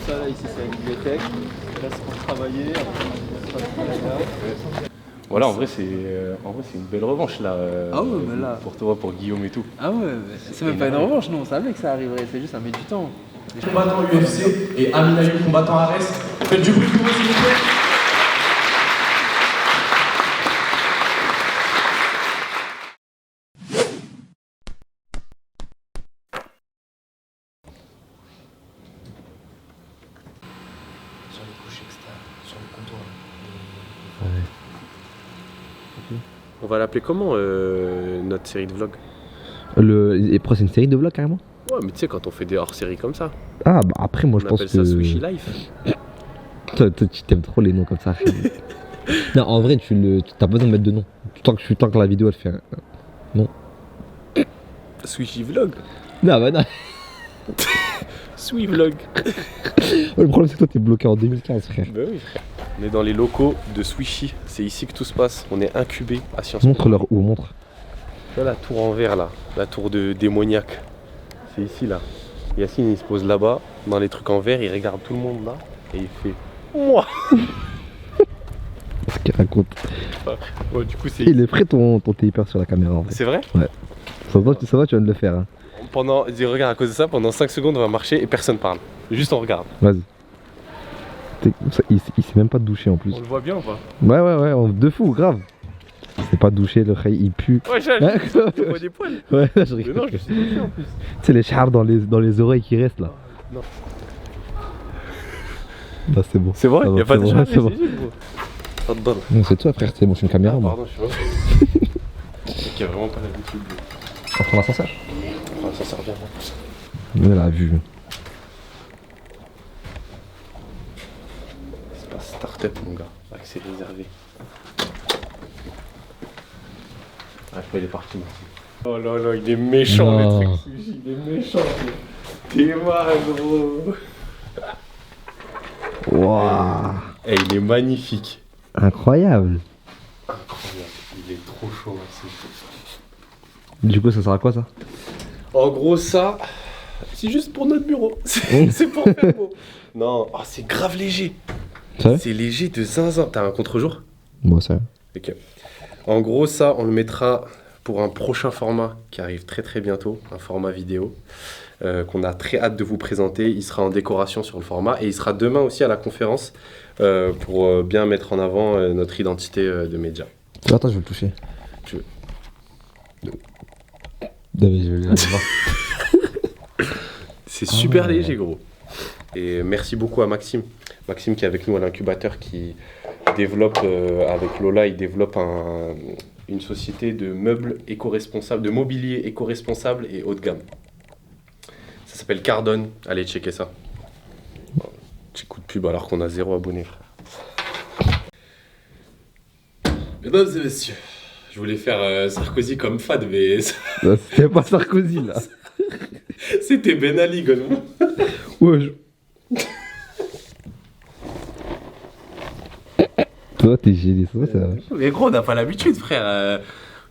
ça là, ici c'est la bibliothèque. Là c'est pour travailler. Voilà, en vrai, c'est une belle revanche là, Ah ouais, mais là. pour toi, pour Guillaume et tout. Ah ouais, c'est même pas une revanche, non, on savait que ça arriverait, c'est juste ça met du temps. Combattant UFC et Amin Ali, combattant Ares. Faites du bruit pour eux, s'il vous plaît. Sur les couches externes, sur le comptoir. On va l'appeler comment notre série de vlogs? Et pourquoi c'est une série de vlogs carrément? Ouais, mais tu sais, quand on fait des hors-séries comme ça, Ah bah après moi je on pense appelle que... ça Swishy Life. Toi, tu t'aimes trop les noms comme ça. Non en vrai t'as pas besoin de mettre de nom. Tant que la vidéo elle fait un... Non. Swishy Vlog. Non bah non. Sweet Vlog. Le problème c'est que toi t'es bloqué en 2015 frère. Bah oui, frère. On est dans les locaux de Swishy. C'est ici que tout se passe. On est incubé à Sciences Po. Montre leur où, montre. Tu vois la tour en verre là, la tour de démoniaque. C'est ici là. Yacine il se pose là-bas, dans les trucs en verre, il regarde tout le monde là et il fait moi. Ce qu'il raconte. Ouais, du coup c'est. Il est prêt ton taper sur la caméra en fait. C'est vrai? Ouais. Ça va, tu viens de le faire hein. Regarde, à cause de ça, pendant 5 secondes on va marcher et personne parle. Juste on regarde. Vas-y. Il sait même pas doucher en plus. On le voit bien ou pas? Ouais, de fou, grave. Il s'est pas douché, le rey il pue. Ouais, je vois des poils. Ouais, je Mais rigole. non, je me suis douché en plus. Tu sais les chars dans les oreilles qui restent là. Non. Là c'est bon. C'est vrai? Ça va, Y'a pas de c'est chat, bon, c'est bon. Pardon. Non c'est toi frère, c'est bon, je suis une caméra moi. Pardon, je suis vrai. C'est qu'il y a vraiment pas l'habitude. On prend l'ascenseur. Ça sert bien. Elle a vu. C'est pas start-up mon gars, accès réservé. Ah, je crois qu'il est parti merci. Oh là là, il est méchant Non. le truc sushi, il est méchant. T'es mal gros. Waouh. Eh, il est magnifique. Incroyable. Incroyable, il est trop chaud Maxime. Du coup ça sert à quoi ça? En gros ça, c'est juste pour notre bureau. C'est pour faire beau. Non, oh, c'est grave léger. C'est vrai? C'est léger de zinzin. T'as un contre-jour? Bon ça. Ok. En gros, ça, on le mettra pour un prochain format qui arrive très très bientôt, un format vidéo qu'on a très hâte de vous présenter. Il sera en décoration sur le format et il sera demain aussi à la conférence pour bien mettre en avant notre identité de média. Attends, je vais le toucher. Tu veux? Non mais je vais aller voir. C'est super léger, gros. Et merci beaucoup à Maxime. Maxime qui est avec nous à l'incubateur qui développe, avec Lola, il développe une société de meubles éco-responsables, de mobilier éco-responsable et haut de gamme. Ça s'appelle Cardone. Allez checker ça. Petit coup de pub alors qu'on a 0 abonnés, frère. Mesdames et messieurs, je voulais faire Sarkozy comme Fad, mais Là, c'était pas Sarkozy là. c'était Ben Ali, Goldman. Ouais. Toi t'es gêné, ça va. Mais gros, on n'a pas l'habitude, frère.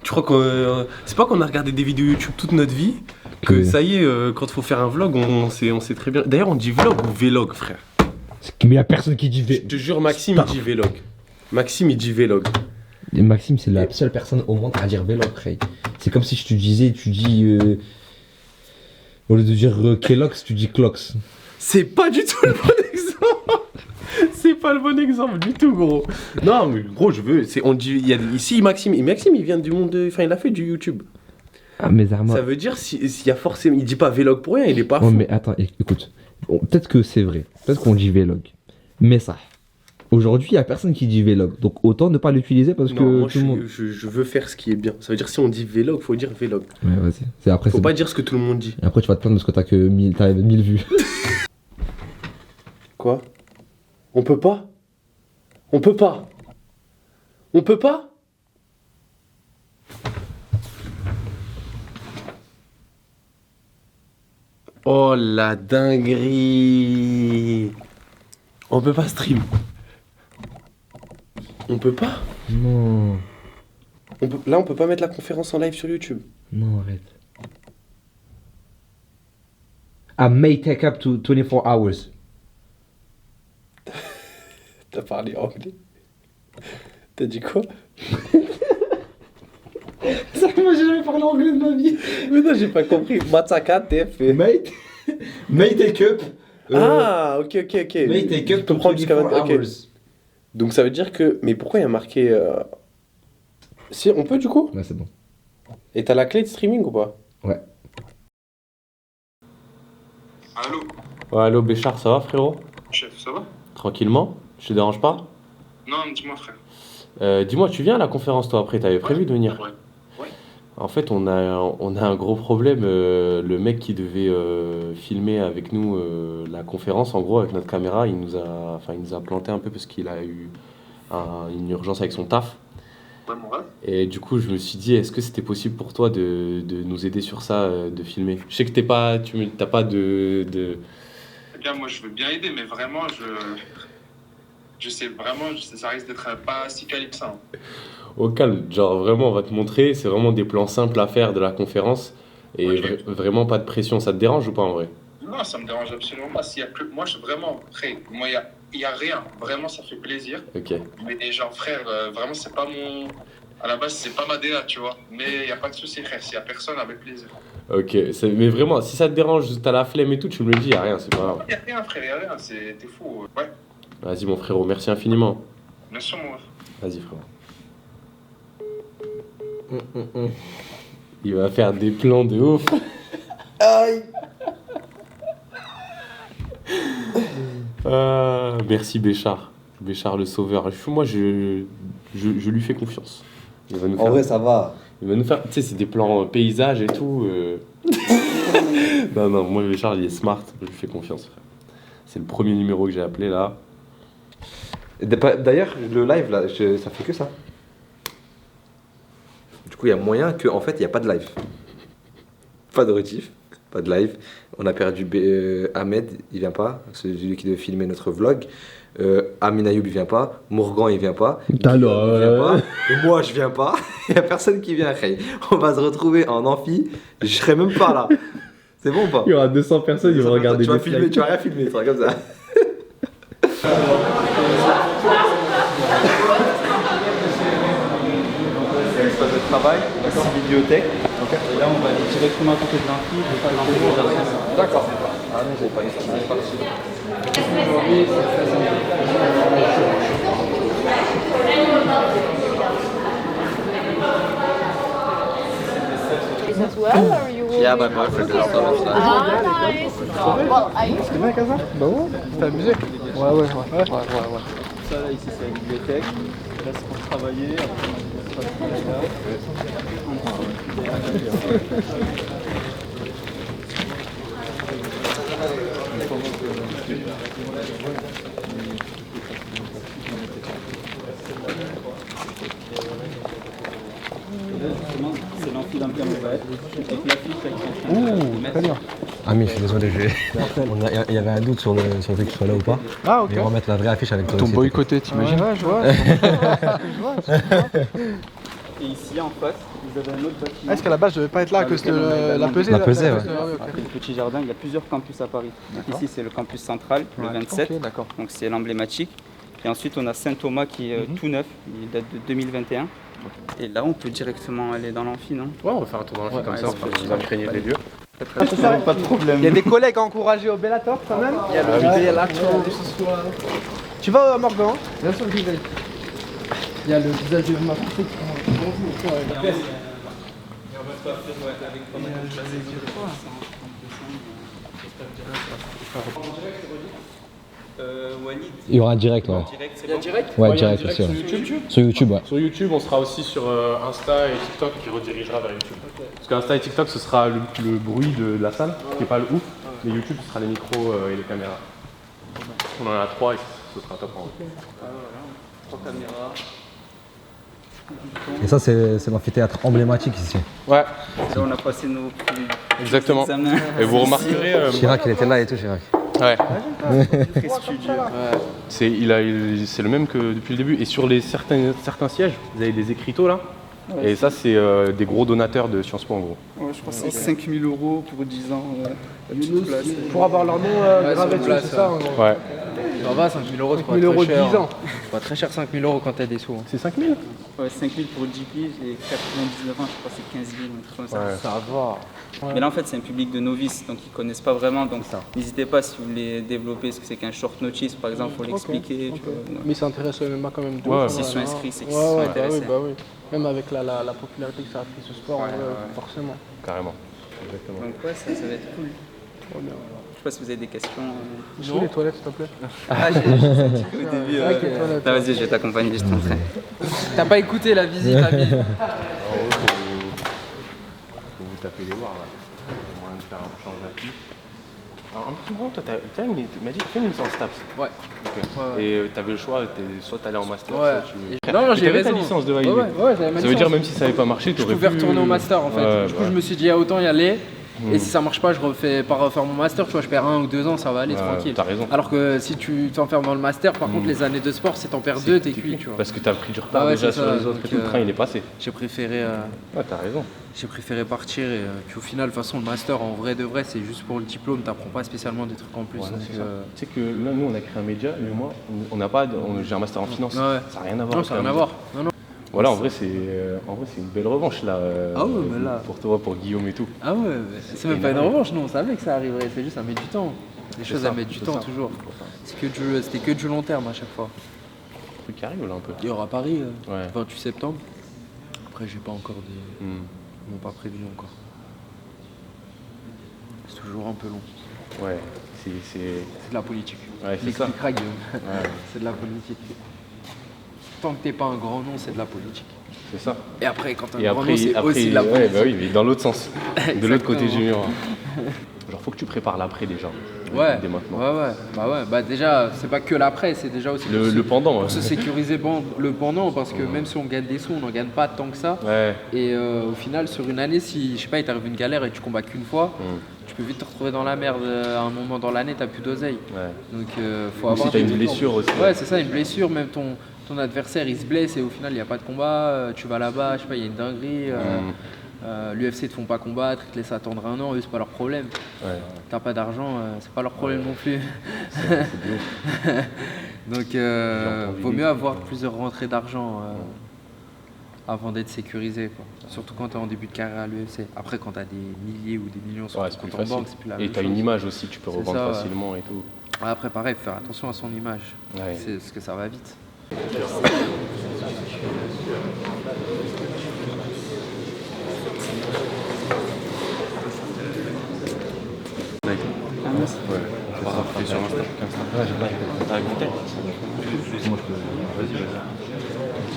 Tu crois qu'on. C'est pas qu'on a regardé des vidéos YouTube toute notre vie, que Oui. ça y est, quand faut faire un vlog, on sait très bien. D'ailleurs, on dit vlog ou vlog, frère. Mais y'a personne qui dit Je te jure, Maxime, il dit vlog. Maxime, il dit vlog. Et Maxime, c'est la seule personne au monde à dire vélo après. C'est comme si je te disais, tu dis. Au lieu de dire Kellogg's, tu dis Clocks. C'est pas du tout le bon exemple. C'est pas le bon exemple du tout, gros. Non, mais gros, je veux. On dit, il y a, ici, Maxime, il vient du monde. Enfin, il a fait du YouTube. Ah, mais Zarma. Ça veut dire s'il y a forcément. Il dit pas vlog pour rien, il est pas Ouais, fou. mais attends, écoute. Bon, peut-être que c'est vrai. Peut-être qu'on dit vlog. Mais ça. Aujourd'hui, il y a personne qui dit vlog. Donc autant ne pas l'utiliser parce Non, que moi, tout le monde. je veux faire ce qui est bien. Ça veut dire si on dit vlog, faut dire vlog. Ouais, vas-y. C'est après, Faut c'est pas bon. dire ce que tout le monde dit. Et après, tu vas te plaindre parce que t'as que 1000 vues. Quoi? On peut pas? On peut pas? On peut pas? Oh la dinguerie! On peut pas stream. On peut pas? Non. Là, on peut pas mettre la conférence en live sur YouTube. Non, arrête. I may take up to 24 hours. T'as parlé anglais. T'as dit quoi? Ça, moi j'ai jamais parlé anglais de ma vie. Mais non, j'ai pas compris. Matsaka, TF. Mate. Mate et cup. Ah, ok. Mate et cup, Je comprends jusqu'à 24 ok. hours. Donc ça veut dire que. Mais pourquoi il y a marqué. Si, on peut du coup? Ouais, c'est bon. Et t'as la clé de streaming ou pas? Ouais. Allô, Ouais, allô Béchard, ça va frérot? chef, ça va? Tranquillement? Je te dérange pas? Non, dis-moi, frère. Dis-moi, tu viens à la conférence toi après? T'avais prévu de venir? Ouais. En fait, on a un gros problème. Le mec qui devait filmer avec nous la conférence, en gros, avec notre caméra, il nous a planté un peu parce qu'il a eu une urgence avec son taf. Ouais, mon rêve. Et du coup, je me suis dit, est-ce que c'était possible pour toi de nous aider sur ça, de filmer? Je sais que t'as pas de... Eh bien, moi, je veux bien aider, mais vraiment, je sais vraiment, ça risque d'être pas si quali que ça. Hein. Au calme, genre vraiment, on va te montrer. C'est vraiment des plans simples à faire de la conférence. Et Ok. vraiment pas de pression. Ça te dérange ou pas en vrai? Non, ça me dérange absolument pas. S'il y a plus... Moi, vraiment, après, moi, il y a rien. Vraiment, ça fait plaisir. Ok. Mais des gens, frère, vraiment, c'est pas mon... À la base, c'est pas ma DA, tu vois. Mais il n'y a pas de souci, frère. S'il y a personne, avec plaisir. Ok, mais vraiment, si ça te dérange, t'as la flemme et tout, tu me le dis, y a rien, c'est pas grave. Il n'y a rien, frère, il n'y a rien. T'es fou. Ouais, Vas-y mon frérot, merci infiniment. bien sûr, mon rêve. Vas-y frérot. Il va faire des plans de ouf. Aïe. Merci Béchard. Béchard le sauveur. Moi je lui fais confiance. Il va nous En faire... vrai, ça va. Il va nous faire, tu sais, c'est des plans paysages et tout. Non, moi, Béchard, il est smart. Je lui fais confiance, frère. C'est le premier numéro que j'ai appelé, là. D'ailleurs, le live, là, ça fait que ça. Du coup, il y a moyen qu'en fait, il n'y a pas de live. Pas de rediff, pas de live. On a perdu Ahmed, il vient pas. C'est celui qui devait filmer notre vlog. Amin Ayoub, il vient pas. Morgan, il vient pas. T'as Il vient pas. Et moi, je viens pas. Il n'y a personne qui vient. Hey. On va se retrouver en amphi. Je serai même pas là. C'est bon ou pas? Il y aura 200 personnes, ils vont regarder tu vas des filmer, slides. tu vas rien filmer, ça sera comme ça. C'est l'espace de travail, la bibliothèque. Et là, on va aller directement à côté de l'amphi, je vais pas l'empêcher de faire ça. D'accord. Ah non, j'ai pas estimé par dessus. As well, or you will? Yeah, my boyfriend is so Ah, nice. Well, I used to. Bah ouais, t'es amusé. Ouais. Ça, là, ici, c'est la bibliothèque. Là, c'est pour travailler. C'est l'amphi d'un piano avec l'affiche avec son chien. Très bien. Ah mais je suis désolé, il y avait un doute sur le fait que je sois là ou pas. Ah, ok. Mais on va mettre la vraie affiche avec toi. Ton aussi, boycotté, t'imagines? Ouais, je vois. Et ici, en face, vous avez un autre bâtiment. Est-ce qu'à la base, je devais pas être là à cause de la pesée? La pesée, ouais. Après le petit jardin, il y a plusieurs campus à Paris. Donc ici, c'est le campus central, le 27. Ok, d'accord. Donc c'est l'emblématique. Et ensuite, on a Saint-Thomas qui est tout neuf, il date de 2021. Et là, on peut directement aller dans l'amphi, non? Ouais, on va faire un tour dans l'amphi comme ça, vous imprégner les lieux. Pas de problème. Il y a des collègues encouragés au Bellator quand même. Il y a le Bellator. Tu vas à Morgan? Bien sûr que j'y vais. Il y a le visage de ma fille qui Il y aura un direct, ouais. Il y a direct. Ouais, direct, bien sûr. Sur YouTube, ouais. Sur YouTube, on sera aussi sur Insta et TikTok qui redirigera vers YouTube. Parce qu'Insta et TikTok, ce sera le bruit de la salle, qui n'est pas le ouf. Mais YouTube, ce sera les micros et les caméras. On en a 3 et ce sera top en haut. 3 caméras. Et ça, c'est l'amphithéâtre emblématique ici. Ouais, Là, on a passé nos exactement. examens. Et vous remarquerez... Chirac, il était là et tout, Chirac. ouais. Très studieux. C'est le même que depuis le début. Et sur certains sièges, vous avez des écriteaux là. Et ça, c'est des gros donateurs de Sciences Po en gros. Ouais, je pense que c'est 5 000 € pour 10 ans. La petite place. Pour avoir leur nom gravé dessus, c'est ça en gros. Ouais. Ça va, 5 000 euros, c'est pas 5 000 très euros cher. 10 ans. C'est pas très cher, 5 000 euros quand t'as des sous. Hein. C'est 5 000? Ouais, 5 000 pour JP, j'ai 99 ans, je crois que c'est 15 000, un truc comme ça. Ouais. Ça va. Ouais. Mais là, en fait, c'est un public de novices, donc ils connaissent pas vraiment. Donc n'hésitez pas si vous voulez développer ce que c'est qu'un short notice, par exemple, il faut l'expliquer. Ok. tu vois. Mais ils s'intéressent au MMA quand même. Ouais, S'ils sont inscrits, c'est qu'ils Ouais, sont ouais, intéressés. bah oui. Même avec la popularité que ça a pris ce sport, Ouais, forcément. Carrément. Exactement. Donc ouais, ça va être cool. Trop bien. Je sais pas si vous avez des questions. Je suis les toilettes, s'il te plaît. Ah, j'ai senti qu'au début. C'est vrai qu'il y a des toilettes. Vas-y, je vais t'accompagner, je t'entraîne. T'as pas écouté la visite, Ami. En gros, faut vous taper les voir là. Au moyen de faire un change d'appui. Alors, un petit moment, toi, tu m'as dit fais une licence STAPS. Ouais. Okay. Et t'avais le choix, soit t'allais en master, Ouais. soit tu. Non, j'ai t'avais ta raison. licence de validé. Ouais, j'avais ma Ça veut dire licence. même si ça n'avait pas marché, tu Je pouvais retourner au master en fait. Du coup, je me suis dit, autant y aller. Et si ça marche pas, je refais pas refaire mon master, tu vois, je perds 1 ou 2 ans, ça va aller tranquille. T'as raison. Alors que si tu t'enfermes dans le master, par contre, les années de sport, si t'en perds 2, t'es cuit, tu vois. Parce que t'as pris du retard Ah ouais, déjà c'est sur ça. les autres et Donc, tout, le train il est passé. J'ai préféré. Ouais, t'as raison. J'ai préféré partir et puis au final, de toute façon, le master en vrai de vrai, c'est juste pour le diplôme, t'apprends pas spécialement des trucs en plus. Voilà, donc, c'est ça. Tu sais que là, nous on a créé un média, mais moi, on n'a pas, j'ai un master en finance. Ouais. Ça n'a rien à voir. Non, ça n'a rien à voir. Non, non. Voilà, en vrai, c'est une belle revanche là. Ah ouais, mais là- Pour toi, pour Guillaume et tout. Ah ouais, c'est même pas une revanche, non, on savait que ça arriverait, c'est juste ça met du temps. Les choses ça, elles mettent du c'est temps ça. toujours. C'était que du long terme à chaque fois. Un truc qui arrive là un peu. Il y aura Paris, Ouais. 28 septembre. Après j'ai pas encore des. Hmm. Ils m'ont pas prévenu encore. C'est toujours un peu long. Ouais, C'est de la politique. Ouais, c'est ça. L'expliquera, Guillaume. Ouais. C'est de la politique. Tant que t'es pas un grand nom, c'est de la politique. C'est ça. Et après, quand t'as Et un grand nom, c'est après, aussi de la ouais, politique. bah oui, mais dans l'autre sens. De l'autre côté du Exactement. mur. Genre, faut que tu prépares l'après déjà. Ouais, Dès maintenant. ouais. Bah déjà, c'est pas que l'après, c'est déjà aussi Le pendant. pour se sécuriser le pendant, parce que même si on gagne des sous, on n'en gagne pas tant que ça. Ouais. Et au final, sur une année, si je sais pas, il t'arrive une galère et tu combats qu'une fois, tu peux vite te retrouver dans la merde. À un moment dans l'année, t'as plus d'oseille. Ouais. Donc faut Ou avoir. si t'as une blessure aussi. Ouais, c'est ça, une blessure, même ton adversaire il se blesse et au final il n'y a pas de combat, tu vas là-bas, je sais pas, il y a une dinguerie. L'UFC te font pas combattre, ils te laissent attendre 1 an, eux c'est pas leur problème. Ouais. T'as pas d'argent, c'est pas leur problème non plus. C'est de ouf. Donc entendu vaut des mieux trucs. avoir plusieurs rentrées d'argent avant d'être sécurisé, quoi. Surtout quand t'es en début de carrière à l'UFC. Après quand t'as des milliers ou des millions sur Ouais, ton c'est plus compte en facile. banque, c'est plus la Et même t'as chose. une image aussi, tu peux C'est revendre ça, ouais. facilement et tout. Après pareil, faut faire attention à son image. Ouais. C'est parce que ça va vite. Ouais. On va rafler sur Insta. Ouais, j'ai pas. T'as raconté ? Moi je peux. Vas-y.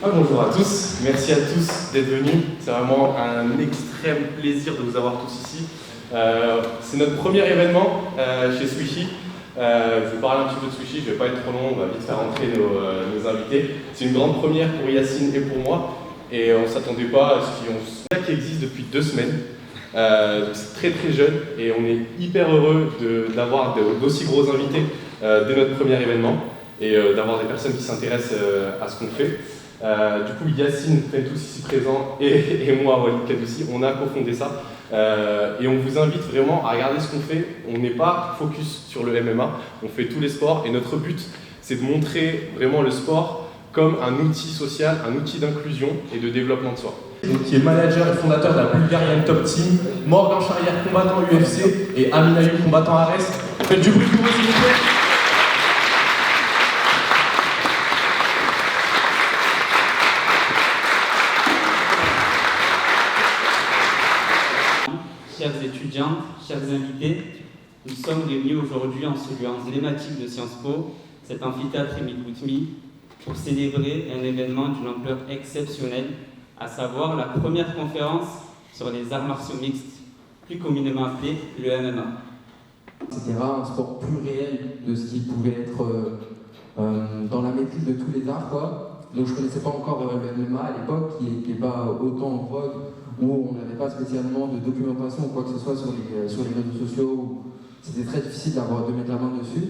Bonjour à tous, merci à tous d'être venus. C'est vraiment un extrême plaisir de vous avoir tous ici. C'est notre premier événement chez Swishy. Je vais parler un petit peu de Swishy, je ne vais pas être trop long, on va vite faire entrer nos invités. C'est une grande première pour Yacine et pour moi. Et on ne s'attendait pas à ce qui existe depuis 2 semaines. C'est très très jeune et on est hyper heureux d'avoir d'aussi gros invités dès notre premier événement et d'avoir des personnes qui s'intéressent à ce qu'on fait. Du coup, Yacine, tous ici présent, et moi, Walid Kadoussi, on a cofondé ça. Et on vous invite vraiment à regarder ce qu'on fait. On n'est pas focus sur le MMA, on fait tous les sports. Et notre but, c'est de montrer vraiment le sport comme un outil social, un outil d'inclusion et de développement de soi. Donc, qui est manager et fondateur de la Bulgarian Top Team, Morgan Charrière, combattant UFC, et Amin Ayoub, combattant Ares. Faites du bruit pour eux, s'il vous plaît. Chers étudiants, chers invités, nous sommes réunis aujourd'hui en ce lieu emblématique de Sciences Po, cet amphithéâtre Émile Boutmy, pour célébrer un événement d'une ampleur exceptionnelle, à savoir la première conférence sur les arts martiaux mixtes, plus communément appelé le MMA. Etc. Un sport plus réel de ce qu'il pouvait être dans maîtrise de tous les arts, quoi. Donc je connaissais pas encore le MMA à l'époque, qui n'est pas autant en vogue, où on n'avait pas spécialement de documentation ou quoi que ce soit sur les réseaux sociaux. C'était très difficile de mettre la main dessus.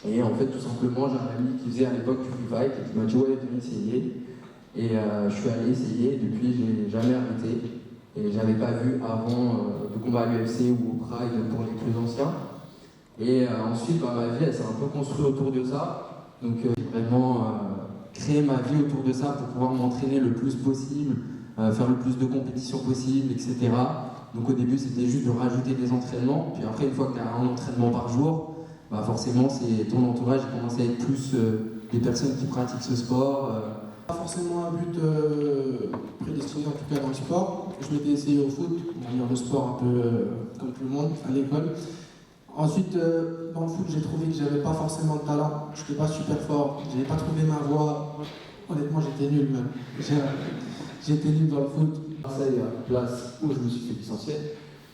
Et en fait, tout simplement, j'ai un ami qui faisait à l'époque du free fight et qui m'a dit ouais, viens essayer. Et je suis allé essayer, et depuis, j'ai jamais arrêté. Et j'avais pas vu avant de combat à l'UFC ou au Pride pour les plus anciens. Et ensuite, ma vie, elle s'est un peu construite autour de ça. Donc, j'ai vraiment créé ma vie autour de ça pour pouvoir m'entraîner le plus possible, faire le plus de compétitions possible, etc. Donc, au début, c'était juste de rajouter des entraînements. Puis après, une fois que tu as un entraînement par jour, bah forcément, c'est ton entourage qui commence à être plus des personnes qui pratiquent ce sport. Pas forcément un but prédestiné, en tout cas dans le sport. Je m'étais essayé au foot, dans le sport un peu comme tout le monde, à l'école. Ensuite, dans le foot, j'ai trouvé que j'avais pas forcément de talent. Je n'étais pas super fort, j'avais pas trouvé ma voie. Honnêtement, j'étais nul même. J'étais nul dans le foot. Marseille, place où je me suis fait licencier.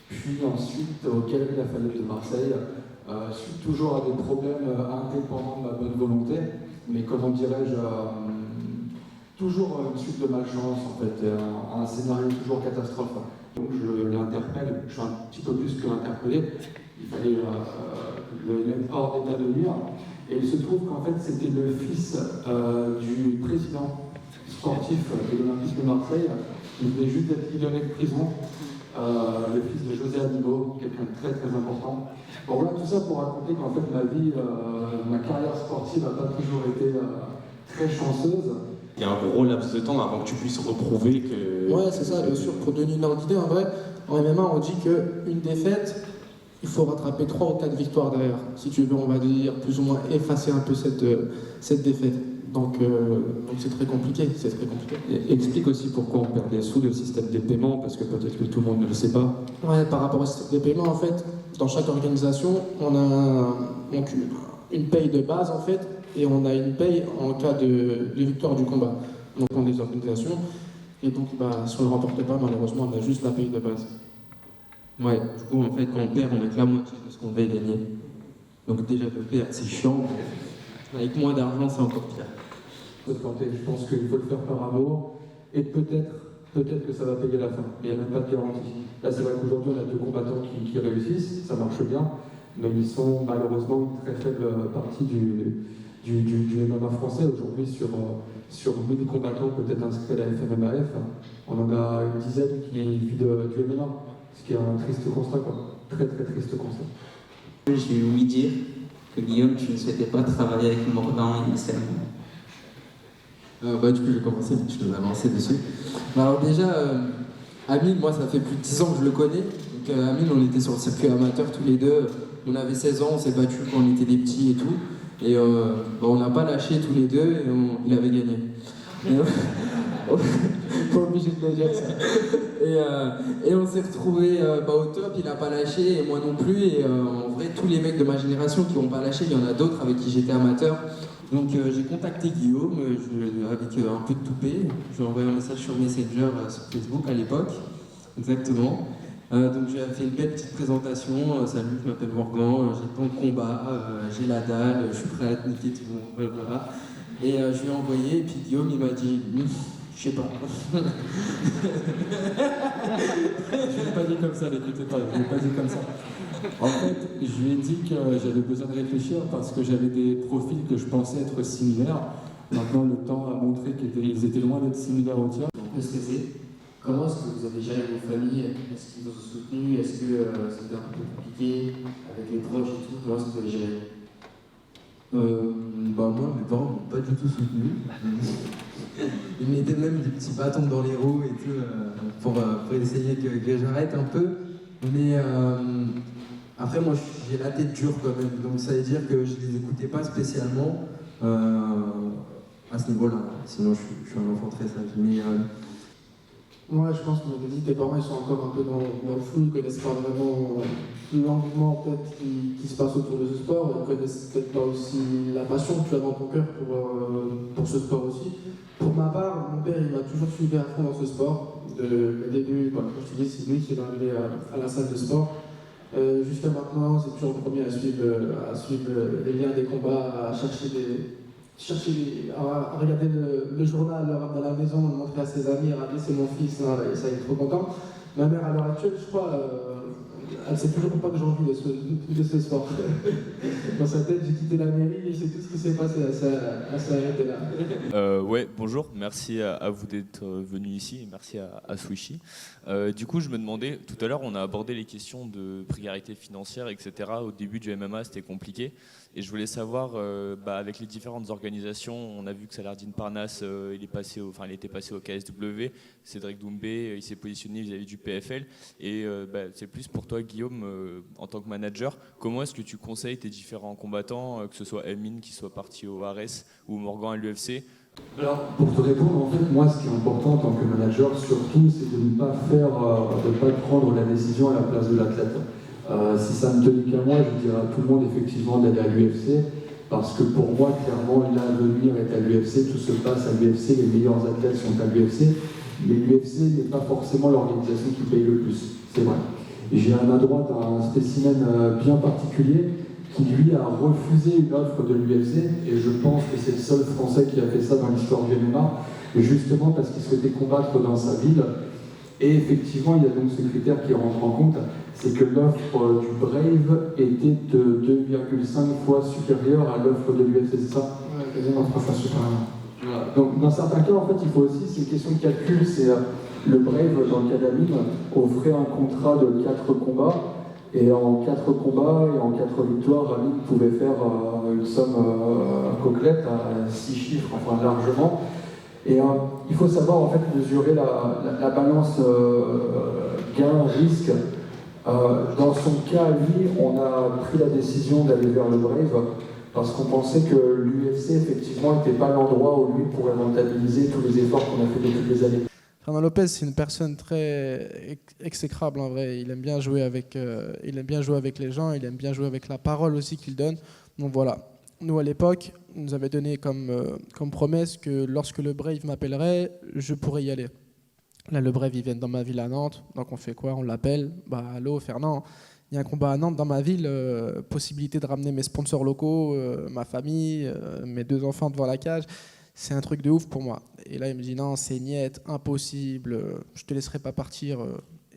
Puis ensuite, au Calais La Fallette de Marseille, suite toujours à des problèmes indépendants de ma bonne volonté, mais comment dirais-je, toujours une suite de malchance en fait, un scénario toujours catastrophe. Donc je l'interpelle, je suis un petit peu plus que interpellé, il fallait le mettre hors d'état de nuire. Et il se trouve qu'en fait c'était le fils du président sportif de l'Olympique de Marseille, qui venait juste d'être libéré de prison, le fils de José Anigo, quelqu'un de très très important. Bon voilà, tout ça pour raconter qu'en fait ma vie, ma carrière sportive n'a pas toujours été très chanceuse. Il y a un gros laps de temps avant que tu puisses reprouver que... Ouais, c'est ça, bien sûr. Pour donner une ordre d'idée, en vrai, en MMA, on dit qu'une défaite, il faut rattraper 3 ou 4 victoires derrière. Si tu veux, on va dire, plus ou moins effacer un peu cette défaite. Donc c'est très compliqué, c'est très compliqué. Et explique aussi pourquoi on perd des sous le système des paiements, parce que peut-être que tout le monde ne le sait pas. Ouais, par rapport au système des paiements, en fait, dans chaque organisation, on a donc une paye de base, en fait, et on a une paye en cas de victoire du combat. Donc on a des organisations, et donc si on ne le remporte pas, malheureusement, on a juste la paye de base. Ouais, du coup, en fait, quand on perd, on a que la moitié de ce qu'on devait gagner. Donc déjà, le perdre, c'est chiant. Avec moins d'argent, c'est encore pire. Je pense qu'il faut le faire par amour, et peut-être que ça va payer la fin, mais il n'y a même pas de garantie. Là, c'est vrai qu'aujourd'hui, on a 2 combattants qui réussissent, ça marche bien, mais ils sont malheureusement une très faible partie du MMA français. Aujourd'hui, sur 1000 combattants peut-être inscrits à la FMMAF, on en a une dizaine qui vit du MMA, ce qui est un triste constat, quoi. Très très triste constat. J'ai ouï dire que Guillaume, tu ne souhaitais pas travailler avec Morgan initialement. Du coup, je vais commencer, je vais m'avancer dessus. Alors déjà, Amine, moi ça fait plus de 10 ans que je le connais. Donc Amine, on était sur le circuit amateur tous les deux. On avait 16 ans, on s'est battus quand on était des petits et tout. Et on n'a pas lâché tous les deux et il avait gagné. Pas obligé de le dire ça. Et on s'est retrouvés au top, il n'a pas lâché et moi non plus. Et en vrai, tous les mecs de ma génération qui n'ont pas lâché, il y en a d'autres avec qui j'étais amateur. Donc j'ai contacté Guillaume avec un peu de toupet. Je lui ai envoyé un message sur Messenger sur Facebook à l'époque. Exactement. Donc j'ai fait une belle petite présentation. Salut, je m'appelle Morgan, j'ai tant de combats, j'ai la dalle, je suis prêt à te niquer tout le monde. Voilà. Et je lui ai envoyé, et puis Guillaume il m'a dit je sais pas. Je ne l'ai pas dit comme ça, n'écoutez pas, je ne l'ai pas dit comme ça. En fait, je lui ai dit que j'avais besoin de réfléchir parce que j'avais des profils que je pensais être similaires. Maintenant, le temps a montré qu'ils étaient loin d'être similaires aux tiens. On peut se laisser. Comment est-ce que vous avez géré vos familles? Est-ce qu'ils vous ont soutenu? Est-ce que c'était un peu compliqué avec les proches et tout? Comment est-ce que vous avez géré? Moi, mes parents m'ont pas du tout soutenu. Ils mettaient même des petits bâtons dans les roues et tout pour essayer que j'arrête un peu. Mais après, moi, j'ai la tête dure quand même. Donc ça veut dire que je les écoutais pas spécialement à ce niveau-là. Sinon, je suis un enfant très sage. Mais moi, je pense que tes parents ils sont encore un peu dans le flou, ils connaissent pas vraiment l'engouement peut-être qui se passe autour de ce sport, ils connaissent peut-être pas aussi la passion que tu as dans ton cœur pour ce sport aussi. Pour ma part, mon père il m'a toujours suivi à fond dans ce sport. Le début, comme je te dis, c'est lui qui m'a amené à la salle de sport. Jusqu'à maintenant, c'est toujours le premier à suivre les liens des combats, à chercher chercher à regarder le journal, le ramener à la maison, le montrer à ses amis, regarder c'est mon fils, hein, et ça il est trop content. Ma mère à l'heure actuelle, je crois, elle sait toujours pas que j'en vis de ce sport. Dans sa tête, j'ai quitté la mairie et c'est tout ce qui s'est passé, elle s'est arrêtée là. Ouais, bonjour, merci à vous d'être venu ici et merci à Swishy. Du coup, je me demandais, tout à l'heure, on a abordé les questions de précarité financière, etc. Au début du MMA, c'était compliqué. Et je voulais savoir, avec les différentes organisations, on a vu que Saladin Parnasse, il était passé au KSW, Cédric Doumbé, il s'est positionné vis-à-vis du PFL. Et c'est plus pour toi, Guillaume, en tant que manager, comment est-ce que tu conseilles tes différents combattants, que ce soit Emin qui soit parti au Ares ou Morgan à l'UFC? Alors, pour te répondre, en fait, moi, ce qui est important en tant que manager, surtout, c'est de ne pas prendre la décision à la place de l'athlète. Si ça ne tenait qu'à moi, je dirais à tout le monde effectivement d'aller à l'UFC, parce que pour moi, clairement, l'avenir est à l'UFC, tout se passe à l'UFC, les meilleurs athlètes sont à l'UFC, mais l'UFC n'est pas forcément l'organisation qui paye le plus, c'est vrai. Et j'ai à ma droite un spécimen bien particulier qui lui a refusé une offre de l'UFC, et je pense que c'est le seul Français qui a fait ça dans l'histoire du MMA, justement parce qu'il souhaitait combattre dans sa ville. Et effectivement, il y a donc ce critère qui rentre en compte, c'est que l'offre du Brave était de 2,5 fois supérieure à l'offre de l'UFC, c'est ça? Ouais, quasiment 3 fois supérieure. Voilà. Donc dans certains cas, en fait, il faut aussi, c'est une question de calcul, c'est le Brave, dans le cas d'Amine, offrait un contrat de 4 combats, et en 4 combats et en 4 victoires, Amine pouvait faire une somme complète à 6 chiffres, enfin largement. Et il faut savoir en fait mesurer la balance gain-risque. Dans son cas, lui, on a pris la décision d'aller vers le Brave parce qu'on pensait que l'UFC, effectivement, n'était pas l'endroit où lui pourrait rentabiliser tous les efforts qu'on a fait depuis des années. Fernand Lopez, c'est une personne très exécrable en vrai. Il aime bien jouer avec les gens, il aime bien jouer avec la parole aussi qu'il donne. Donc voilà. Nous, à l'époque, il nous avait donné comme promesse que lorsque le Brave m'appellerait, je pourrais y aller. Là, le Brave, ils viennent dans ma ville à Nantes, donc on fait quoi? On l'appelle. Allô, Fernand, il y a un combat à Nantes dans ma ville, possibilité de ramener mes sponsors locaux, ma famille, mes 2 enfants devant la cage. C'est un truc de ouf pour moi. Et là, il me dit non, c'est niette, impossible, je te laisserai pas partir,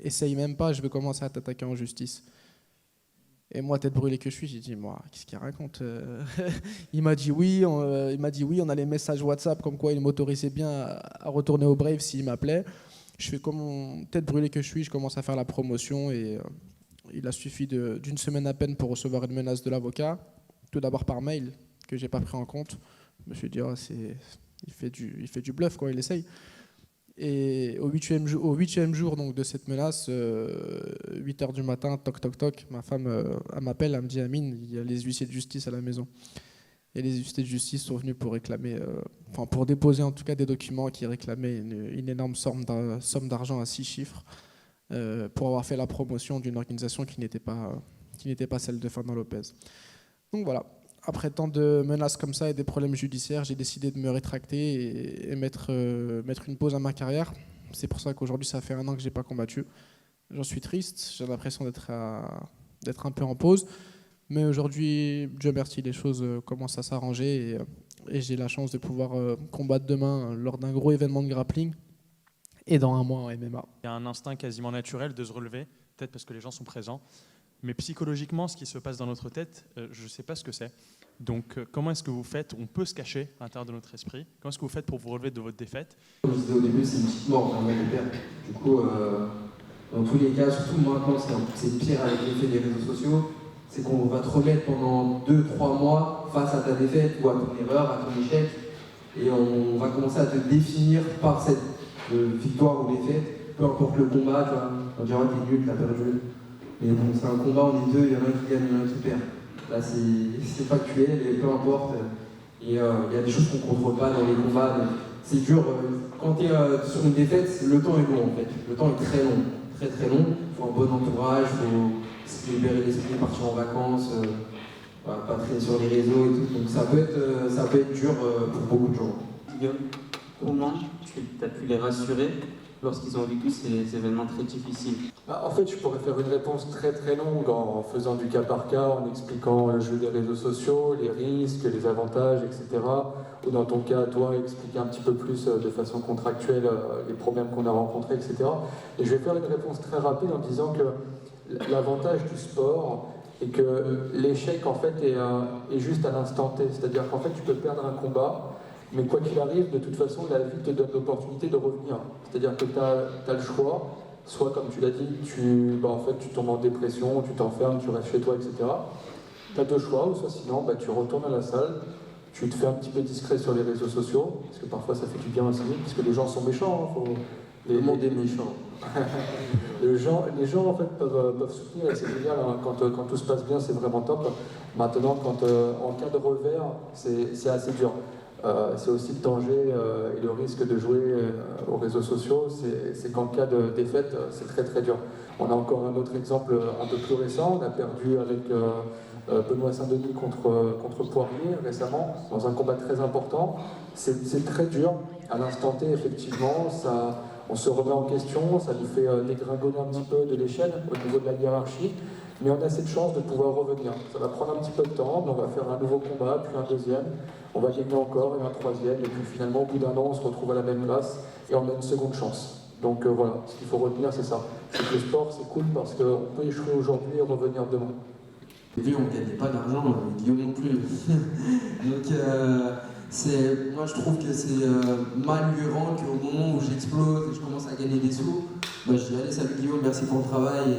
essaye même pas, je vais commencer à t'attaquer en justice. Et moi, tête brûlée que je suis, j'ai dit, moi, qu'est-ce qu'il raconte? Il m'a dit oui, on a les messages WhatsApp comme quoi il m'autorisait bien à retourner au Brave s'il m'appelait. Je fais comme tête brûlée que je suis, je commence à faire la promotion et il a suffi d'une semaine à peine pour recevoir une menace de l'avocat, tout d'abord par mail, que j'ai pas pris en compte. Je me suis dit, il fait du bluff, quoi, il essaye. Et au 8e jour donc, de cette menace, 8h du matin, toc toc toc, ma femme elle m'appelle, elle me dit Amine, il y a les huissiers de justice à la maison. Et les huissiers de justice sont venus pour réclamer, pour déposer en tout cas des documents qui réclamaient une énorme somme d'argent à 6 chiffres pour avoir fait la promotion d'une organisation qui n'était pas celle de Fernand Lopez. Donc voilà. Après tant de menaces comme ça et des problèmes judiciaires, j'ai décidé de me rétracter et mettre une pause à ma carrière. C'est pour ça qu'aujourd'hui, ça fait 1 an que je n'ai pas combattu. J'en suis triste, j'ai l'impression d'être un peu en pause. Mais aujourd'hui, Dieu merci, les choses commencent à s'arranger et j'ai la chance de pouvoir combattre demain lors d'un gros événement de grappling et dans 1 mois en MMA. Il y a un instinct quasiment naturel de se relever, peut-être parce que les gens sont présents. Mais psychologiquement, ce qui se passe dans notre tête, je ne sais pas ce que c'est. Donc, comment est-ce que vous faites? On peut se cacher à l'intérieur de notre esprit. Comment est-ce que vous faites pour vous relever de votre défaite? Comme je disais au début, c'est une petite mort, vraiment, de perdre. Du coup, dans tous les cas, surtout maintenant, c'est pire avec l'effet des réseaux sociaux, c'est qu'on va te remettre pendant 2-3 mois face à ta défaite ou à ton erreur, à ton échec, et on va commencer à te définir par cette victoire ou défaite, peu importe le combat, tu vois, on dira t'es nul, t'as perdu. Mais bon, c'est un combat, on est 2, il y en a un qui gagne, il y en a un qui perd. Là, c'est factuel et peu importe. Et il y a des choses qu'on ne contrôle pas dans les combats. C'est dur. Quand tu es sur une défaite, le temps est long en fait. Le temps est très long. Très très long. Il faut un bon entourage, il faut se libérer l'esprit, partir en vacances, pas traîner sur les réseaux et tout. Donc ça peut être dur pour beaucoup de gens. Guillaume, comment tu as pu les rassurer lorsqu'ils ont vécu ces événements très difficiles? En fait, je pourrais faire une réponse très très longue en faisant du cas par cas, en expliquant le jeu des réseaux sociaux, les risques, les avantages, etc. Ou dans ton cas, toi, expliquer un petit peu plus de façon contractuelle les problèmes qu'on a rencontrés, etc. Et je vais faire une réponse très rapide en disant que l'avantage du sport est que l'échec en fait est juste à l'instant T. C'est-à-dire qu'en fait, tu peux perdre un combat, mais quoi qu'il arrive, de toute façon, la vie te donne l'opportunité de revenir. C'est-à-dire que tu as le choix. Soit, comme tu l'as dit, en fait, tu tombes en dépression, tu t'enfermes, tu restes chez toi, etc. Tu as deux choix, ou soit sinon, tu retournes à la salle, tu te fais un petit peu discret sur les réseaux sociaux, parce que parfois ça fait du bien aussi, parce que les gens sont méchants. Le monde est méchant. les gens en fait peuvent soutenir, et c'est génial, hein. Quand tout se passe bien, c'est vraiment top. Maintenant, en cas de revers, c'est assez dur. C'est aussi le danger et le risque de jouer aux réseaux sociaux, c'est qu'en cas de défaite, c'est très très dur. On a encore un autre exemple un peu plus récent, on a perdu avec Benoît Saint-Denis contre Poirier récemment, dans un combat très important. C'est très dur, à l'instant T effectivement, on se remet en question, ça nous fait dégringoler un petit peu de l'échelle au niveau de la hiérarchie, mais on a cette chance de pouvoir revenir. Ça va prendre un petit peu de temps, mais on va faire un nouveau combat, puis un deuxième, on va gagner encore, et un troisième, et puis finalement, au bout d'un an, on se retrouve à la même place, et on a une seconde chance. Donc voilà, ce qu'il faut retenir, c'est ça. C'est que le sport, c'est cool parce qu'on peut échouer aujourd'hui et revenir demain. Lui, on ne gagnait pas d'argent, Guillaume non plus. Donc, moi, je trouve que c'est malheureux qu'au moment où j'explose et je commence à gagner des sous, je dis allez, salut Guillaume, merci pour le travail,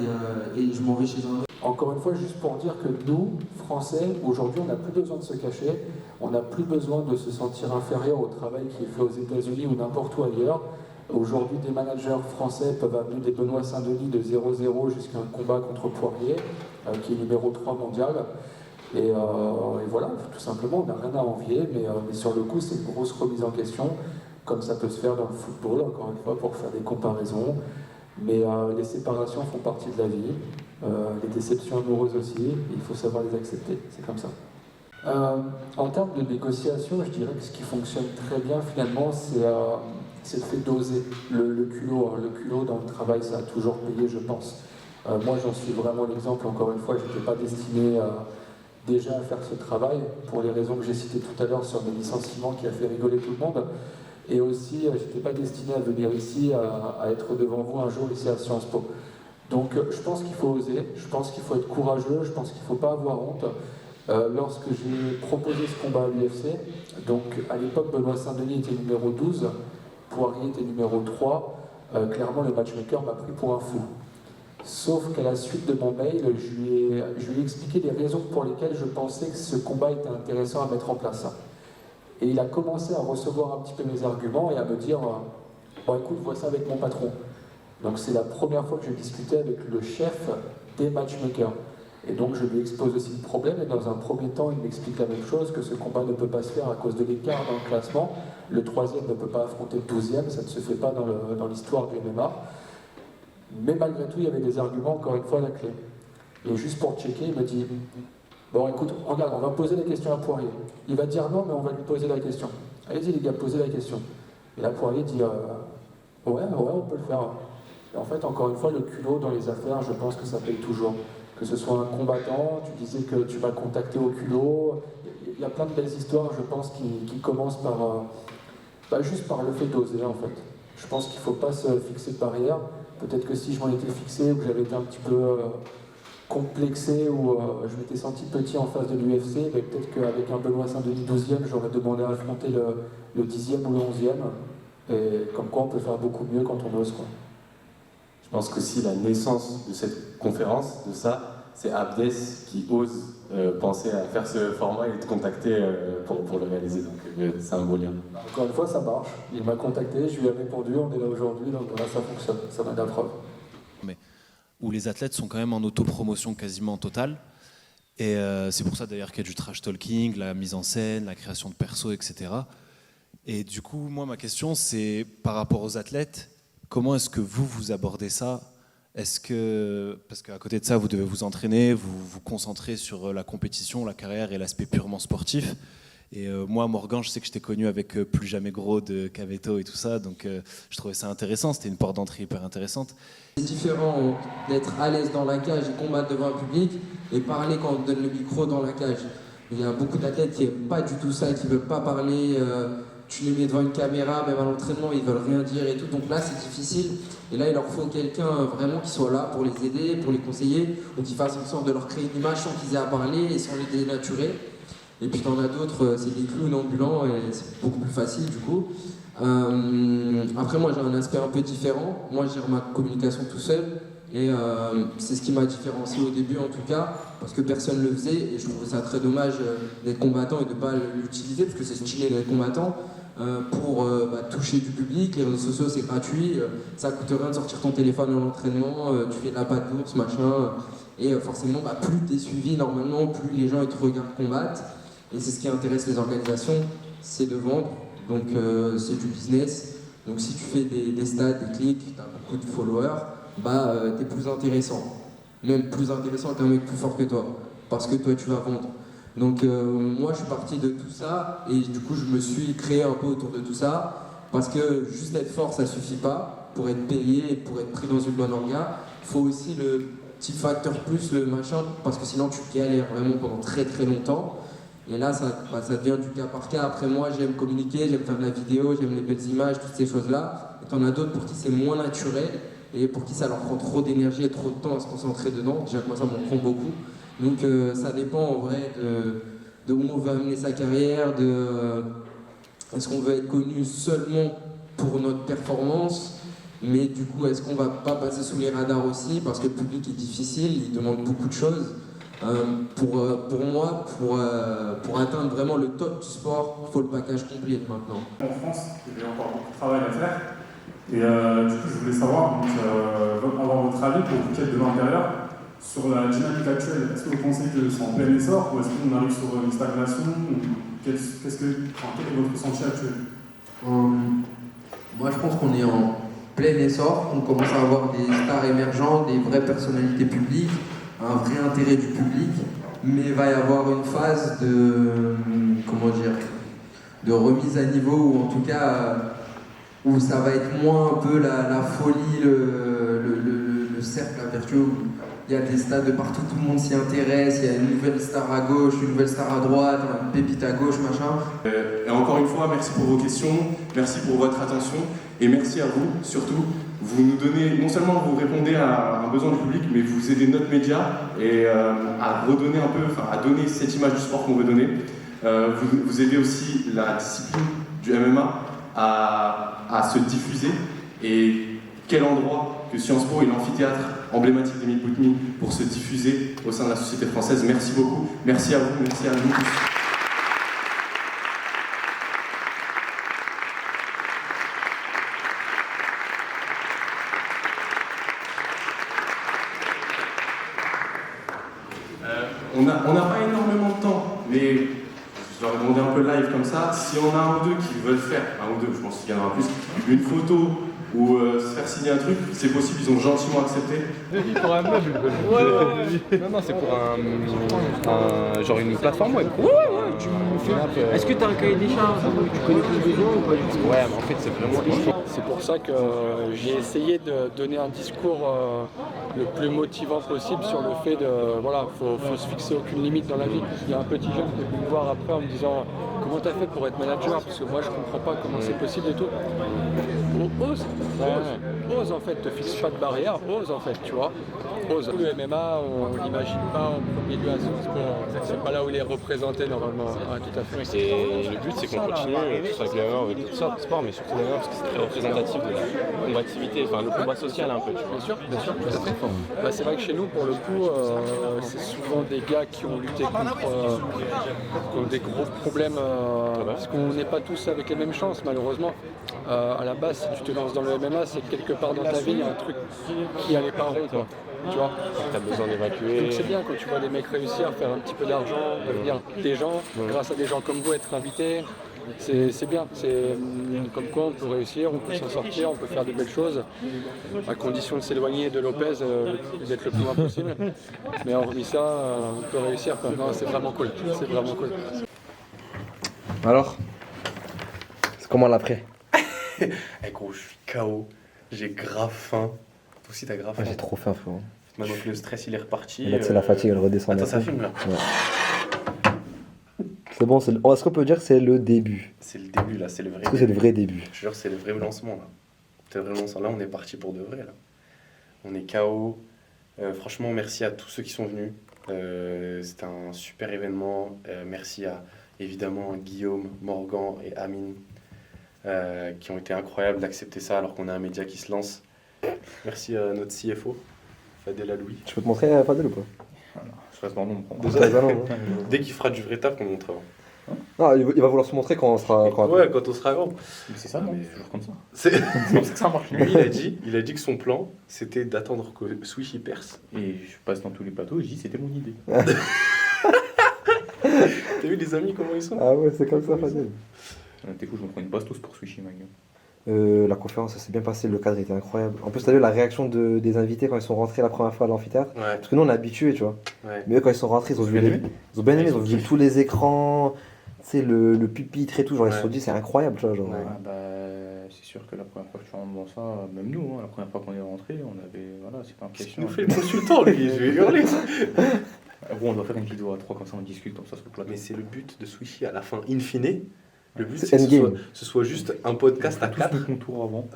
et je m'en vais chez un autre. Encore une fois, juste pour dire que nous, Français, aujourd'hui, on n'a plus besoin de se cacher, on n'a plus besoin de se sentir inférieur au travail qui est fait aux États-Unis ou n'importe où ailleurs. Aujourd'hui, des managers français peuvent amener des Benoît Saint-Denis de 0-0 jusqu'à un combat contre Poirier, qui est numéro 3 mondial. Et voilà, tout simplement, on n'a rien à envier, mais sur le coup, c'est une grosse remise en question, comme ça peut se faire dans le football, encore une fois, pour faire des comparaisons. Mais les séparations font partie de la vie, les déceptions amoureuses aussi, il faut savoir les accepter, c'est comme ça. En termes de négociation, je dirais que ce qui fonctionne très bien finalement, c'est le fait d'oser. Le culot, le culot dans le travail, ça a toujours payé, je pense. Moi, j'en suis vraiment l'exemple, encore une fois, je n'étais pas destiné déjà à faire ce travail, pour les raisons que j'ai citées tout à l'heure sur mes licenciements qui a fait rigoler tout le monde. Et aussi, je n'étais pas destiné à venir ici, à être devant vous un jour ici à Sciences Po. Donc je pense qu'il faut oser, je pense qu'il faut être courageux, je pense qu'il ne faut pas avoir honte. Lorsque j'ai proposé ce combat à l'UFC, donc à l'époque Benoît Saint-Denis était numéro 12, Poirier était numéro 3, clairement le matchmaker m'a pris pour un fou. Sauf qu'à la suite de mon mail, je lui ai expliqué les raisons pour lesquelles je pensais que ce combat était intéressant à mettre en place. Et il a commencé à recevoir un petit peu mes arguments et à me dire bon écoute, vois ça avec mon patron. Donc c'est la première fois que je discutais avec le chef des matchmakers. Et donc je lui expose aussi le problème, et dans un premier temps, il m'explique la même chose, que ce combat ne peut pas se faire à cause de l'écart dans le classement. Le troisième ne peut pas affronter le 12e, ça ne se fait pas dans l'histoire du MMA. Mais malgré tout, il y avait des arguments, encore une fois, à la clé. Et juste pour checker, il me dit bon écoute, regarde, on va poser la question à Poirier. Il va dire non, mais on va lui poser la question. Allez-y les gars, posez la question. Et là Poirier dit ouais, on peut le faire. Et en fait, encore une fois, le culot dans les affaires, je pense que ça paye toujours. Que ce soit un combattant, tu disais que tu m'as contacté au culot. Il y a plein de belles histoires, je pense, qui commencent juste par le fait d'oser, en fait. Je pense qu'il ne faut pas se fixer de barrière. Peut-être que si je m'en étais fixé, ou que j'avais été un petit peu complexé, ou je m'étais senti petit en face de l'UFC, peut-être qu'avec un Benoît Saint-Denis 12e, j'aurais demandé à affronter le 10e ou le 11e. Et comme quoi, on peut faire beaucoup mieux quand on ose, quoi. Je pense que si la naissance de cette conférence, de ça, c'est Abdes qui ose penser à faire ce format et te contacter pour le réaliser. Donc c'est un beau lien. Encore une fois, ça marche. Il m'a contacté, je lui ai répondu, on est là aujourd'hui, donc voilà, ça fonctionne. Ça m'a d'appreuve. Mais où les athlètes sont quand même en autopromotion quasiment totale. Et c'est pour ça d'ailleurs qu'il y a du trash talking, la mise en scène, la création de persos, etc. Et du coup, moi, ma question, c'est par rapport aux athlètes, comment est-ce que vous abordez ça ? Est-ce que, parce qu'à côté de ça, vous devez vous entraîner, vous vous concentrer sur la compétition, la carrière et l'aspect purement sportif. Et moi, Morgan, je sais que je t'ai connu avec Plus Jamais Gros de Caveto et tout ça, donc je trouvais ça intéressant, c'était une porte d'entrée hyper intéressante. C'est différent d'être à l'aise dans la cage et combattre devant un public et parler quand on te donne le micro dans la cage. Il y a beaucoup d'athlètes qui n'aiment pas du tout ça, qui ne veulent pas parler. Tu les mets devant une caméra, même à l'entraînement, ils veulent rien dire et tout. Donc là, c'est difficile. Et là, il leur faut quelqu'un vraiment qui soit là pour les aider, pour les conseiller, ou qui fasse en sorte de leur créer une image sans qu'ils aient à parler et sans les dénaturer. Et puis t'en as d'autres, c'est des clowns ambulants et c'est beaucoup plus facile du coup. Après moi j'ai un aspect un peu différent. Moi je gère ma communication tout seul et c'est ce qui m'a différencié au début en tout cas, parce que personne ne le faisait et je trouve ça très dommage d'être combattant et de ne pas l'utiliser, parce que c'est stylé d'être combattant. Pour toucher du public, les réseaux sociaux c'est gratuit, ça coûte rien de sortir ton téléphone à l'entraînement, tu fais de la patte d'ours, machin, et forcément plus t'es suivi normalement, plus les gens ils te regardent combattre, et c'est ce qui intéresse les organisations, c'est de vendre, donc c'est du business, donc si tu fais des stats, des clics, t'as beaucoup de followers, t'es plus intéressant, même plus intéressant qu'un mec plus fort que toi, parce que toi tu vas vendre. Donc moi je suis parti de tout ça et du coup je me suis créé un peu autour de tout ça, parce que juste être fort ça suffit pas pour être payé et pour être pris dans une bonne orga. Il faut aussi le petit facteur plus, le machin, parce que sinon tu galères vraiment pendant très très longtemps. Et là ça devient du cas par cas. Après moi j'aime communiquer, j'aime faire de la vidéo, j'aime les belles images, toutes ces choses là. Et t'en as d'autres pour qui c'est moins naturel et pour qui ça leur prend trop d'énergie et trop de temps à se concentrer dedans. Déjà que moi ça m'en prend beaucoup. Donc ça dépend en vrai de où on veut amener sa carrière, est-ce qu'on veut être connu seulement pour notre performance, mais du coup est-ce qu'on va pas passer sous les radars aussi, parce que le public est difficile, il demande beaucoup de choses. Pour moi, pour atteindre vraiment le top du sport, il faut le package complet maintenant. En France, il y a encore beaucoup de travail à faire, et du coup je voulais savoir, avoir votre avis pour vous qui êtes de l'intérieur, sur la dynamique actuelle. Est-ce que vous pensez que c'est en plein essor ou est-ce qu'on arrive sur une stagnation? Quel est votre ressenti actuel? Moi je pense qu'on est en plein essor, on commence à avoir des stars émergentes, des vraies personnalités publiques, un vrai intérêt du public, mais il va y avoir une phase de remise à niveau, ou en tout cas où ça va être moins un peu la folie, le cercle vertueux. Il y a des stades de partout, tout le monde s'y intéresse, il y a une nouvelle star à gauche, une nouvelle star à droite, une pépite à gauche, machin. Et encore une fois, merci pour vos questions, merci pour votre attention, et merci à vous, surtout. Vous nous donnez, non seulement vous répondez à un besoin du public, mais vous aidez notre média et à redonner un peu, à donner cette image du sport qu'on veut donner. Vous aidez aussi la discipline du MMA à se diffuser. Et quel endroit que Sciences Po est l'amphithéâtre emblématique d'Émile Boutmy pour se diffuser au sein de la société française. Merci beaucoup, merci à vous, merci à nous tous. On n'a pas énormément de temps, mais je leur ai demandé un peu live comme ça. Si on a un ou deux qui veulent faire, un ou deux, je pense qu'il y en aura plus, une photo ou se faire signer un truc, c'est possible, ils ont gentiment accepté. Pour un meuble. Non, c'est pour genre une plateforme web. Est-ce que tu as un cahier des charges où tu connais tous les besoins ou pas du tout? Ouais, mais en fait, c'est vraiment. C'est pour ça que j'ai essayé de donner un discours le plus motivant possible sur le fait de, voilà, faut se fixer aucune limite dans la vie. Il y a un petit jeune qui est venu me voir après en me disant comment t'as fait pour être manager, parce que moi je comprends pas comment c'est possible et tout. Ose en fait, te fixe pas de barrière, ose en fait, tu vois. Ose. Le MMA, on l'imagine pas en premier lieu à ce sport, c'est pas là où il est représenté normalement. Ah, tout à fait. Oui, le but c'est qu'on continue, que ce soit avec le MMA ou avec toutes sortes de sports, mais surtout le MMA parce que c'est très représentatif de la combativité, enfin le combat social un peu, tu vois. Bien sûr, tout à fait. C'est vrai que chez nous, pour le coup, c'est souvent des gars qui ont lutté contre des gros problèmes, parce qu'on n'est pas tous avec les mêmes chances, malheureusement. À la base, si tu te lances dans le MMA, c'est que quelque part dans ta vie, il y a un truc qui allait pas en rond, quoi. Tu vois, tu as besoin d'évacuer. Donc c'est bien quand tu vois des mecs réussir à faire un petit peu d'argent, devenir des gens, grâce à des gens comme vous, être invités. C'est bien, c'est comme quoi on peut réussir, on peut s'en sortir, on peut faire de belles choses, à condition de s'éloigner de Lopez, d'être le plus loin possible. Mais hormis ça, on peut réussir. Non, c'est vraiment cool, c'est vraiment cool. Alors, c'est comment l'après? Eh gros, je suis KO. J'ai grave faim. Toi aussi, t'as grave faim. J'ai trop faim, frérot. Maintenant que le stress il est reparti. Là, c'est la fatigue, elle redescend. Attends, ça d'un coup. filme là. Ouais. C'est bon, est-ce qu'on peut dire que c'est le début? C'est le début là, c'est le vrai. Est-ce que c'est le vrai début? Je jure, c'est le vrai lancement là. C'est le vrai lancement. Là, on est parti pour de vrai là. On est KO. Franchement, merci à tous ceux qui sont venus. C'était un super événement. Merci à évidemment Guillaume, Morgan et Amine qui ont été incroyables d'accepter ça alors qu'on a un média qui se lance. Merci à notre CFO, Fadel Aloui. Tu peux te montrer Fadel ou pas? Je passe dans l'ombre. Dès qu'il fera du vrai taf, qu'on montrera. Ah, il va vouloir se montrer quand on sera. Ouais, quand on sera grand. Mais c'est ça, non? C'est toujours comme ça. C'est comme ça que ça marche. Lui, il a dit que son plan, c'était d'attendre que Swishy perce. Et je passe dans tous les plateaux et je dis c'était mon idée. T'as vu les amis comment ils sont? Ah ouais, c'est comme ça, Fadel. T'es fou, je me prends une passe tous pour Swishy, ma gueule. La conférence, ça s'est bien passé, le cadre était incroyable. En plus, t'as vu la réaction des invités quand ils sont rentrés la première fois à l'amphithéâtre? Ouais. Parce que nous, on est habitués, tu vois. Ouais. Mais eux, quand ils sont rentrés, ils ont bien aimé, ils ont vu tous les écrans, tu sais, le pupitre et tout. Genre, ils se sont dit, c'est incroyable, tu vois. Genre, C'est sûr que la première fois que tu rentres dans ça, même nous, la première fois qu'on est rentré, on avait. Voilà, c'est pas une question. Il nous fait le consultant, lui, je vais hurler. Bon, on doit faire une vidéo à 3 comme ça, on discute comme ça sur le plateau. Mais c'est le but de Swishy à la fin, in fine. Le but, C'est c'est que endgame. ce soit juste un podcast à 4. Le contour avant.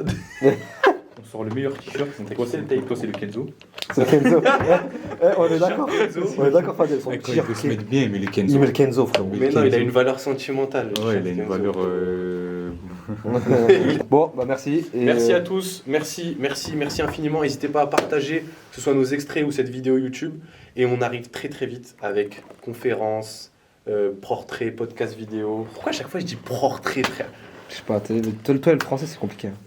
On sort le meilleur t-shirt. Toi, c'est le tape, toi, c'est le Kenzo. C'est le Kenzo. On est d'accord. On est d'accord, Fadel. Son Quand il t-shirt. veut se mettre bien, mais les Kenzo. Il met le Kenzo, frérot. Mais non, il a une valeur sentimentale. Ouais, il a une valeur. Bon, bah merci. Et Merci à tous, merci infiniment. N'hésitez pas à partager, que ce soit nos extraits ou cette vidéo YouTube. Et on arrive très très vite avec conférences, portraits, podcasts vidéo. Pourquoi à chaque fois je dis portrait, frère? Je sais pas, toi, le français, c'est compliqué.